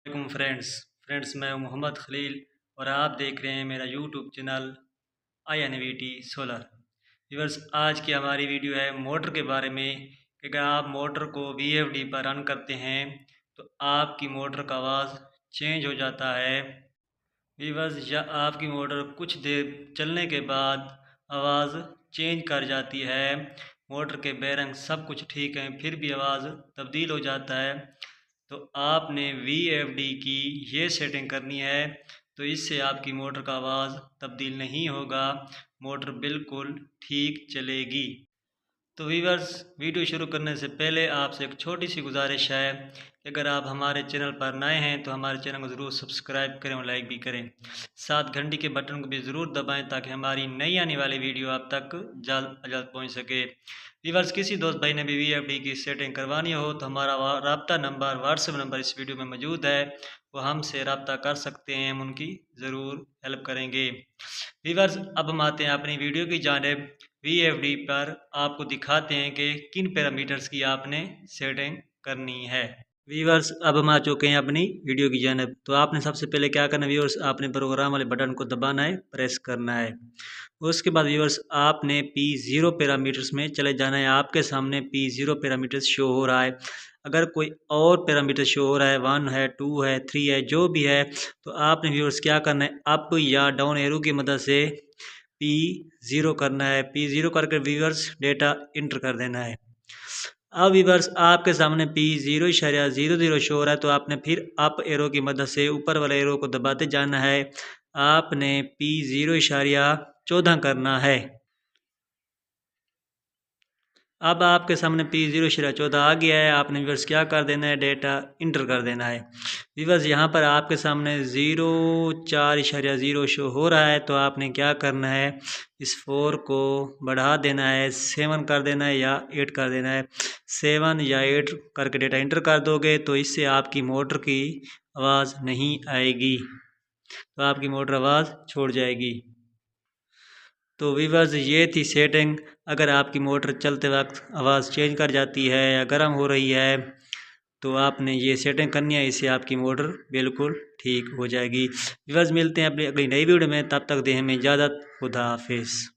वालेकुम फ्रेंड्स मैं हूं मोहम्मद खलील और आप देख रहे हैं मेरा YouTube channel INVT solar. Viewers, आज की हमारी वीडियो है मोटर के बारे में कि अगर आप मोटर को VFD पर रन करते हैं तो आपकी मोटर का आवाज़ चेंज हो जाता है। व्यूअर्स, या आपकी मोटर कुछ देर चलने के बाद आवाज़ चेंज कर जाती है, मोटर के बेरंग सब कुछ ठीक है फिर भी आवाज़ तब्दील हो जाता है, तो आपने VFD की ये सेटिंग करनी है। तो इससे आपकी मोटर का आवाज़ तब्दील नहीं होगा, मोटर बिल्कुल ठीक चलेगी। तो वीवर्स, वीडियो शुरू करने से पहले आपसे एक छोटी सी गुजारिश है कि अगर आप हमारे चैनल पर नए हैं तो हमारे चैनल को ज़रूर सब्सक्राइब करें और लाइक भी करें। साथ घंटी के बटन को भी ज़रूर दबाएं ताकि हमारी नई आने वाली वीडियो आप तक जल्द अज जल्द पहुँच सके। वीवर्स, किसी दोस्त भाई ने भी VFD की सेटिंग करवानी हो तो हमारा राब्ता नंबर, व्हाट्सएप नंबर इस वीडियो में मौजूद है, वो हमसे रब्ता कर सकते हैं, हम उनकी ज़रूर हेल्प करेंगे। वीवर्स, अब हम आते हैं अपनी वीडियो की जानिब। VFD पर आपको दिखाते हैं कि किन पैरामीटर्स की आपने सेटिंग करनी है। व्यूअर्स, अब हम आ चुके हैं अपनी वीडियो की जानिब। तो आपने सबसे पहले क्या करना है व्यूअर्स, आपने प्रोग्राम वाले बटन को दबाना है, प्रेस करना है। उसके बाद व्यूअर्स आपने P0 पैरामीटर्स में चले जाना है। आपके सामने P0 पैरामीटर्स शो हो रहा है। अगर कोई और पैरामीटर शो हो रहा है, 1 है, 2 है, 3 है, जो भी है, तो आपने व्यूअर्स क्या करना है, अप या डाउन एरो की मदद से P0 करना है। P0 करके व्यूअर्स डेटा इंटर कर देना है। अब व्यूअर्स आपके सामने P0.00 शो हो रहा है, तो आपने फिर अप एरो की मदद से ऊपर वाले एरो को दबाते जाना है। आपने P0.14 करना है। अब आपके सामने P0.14 आ गया है। आपने व्यूअर्स क्या कर देना है, डेटा इंटर कर देना है। व्यूअर्स, यहाँ पर आपके सामने 04.0 शो हो रहा है, तो आपने क्या करना है, इस 4 को बढ़ा देना है, 7 कर देना है या 8 कर देना है। 7 या 8 करके डेटा इंटर कर दोगे तो इससे आपकी मोटर की आवाज़ नहीं आएगी, तो आपकी मोटर आवाज़ छोड़ जाएगी। तो व्यूअर्स, ये थी सेटिंग। अगर आपकी मोटर चलते वक्त आवाज़ चेंज कर जाती है या गर्म हो रही है तो आपने ये सेटिंग करनी है, इससे आपकी मोटर बिल्कुल ठीक हो जाएगी। व्यूअर्स, मिलते हैं अपनी अगली नई वीडियो में, तब तक दें हमें इजाज़त। खुदा हाफिज़।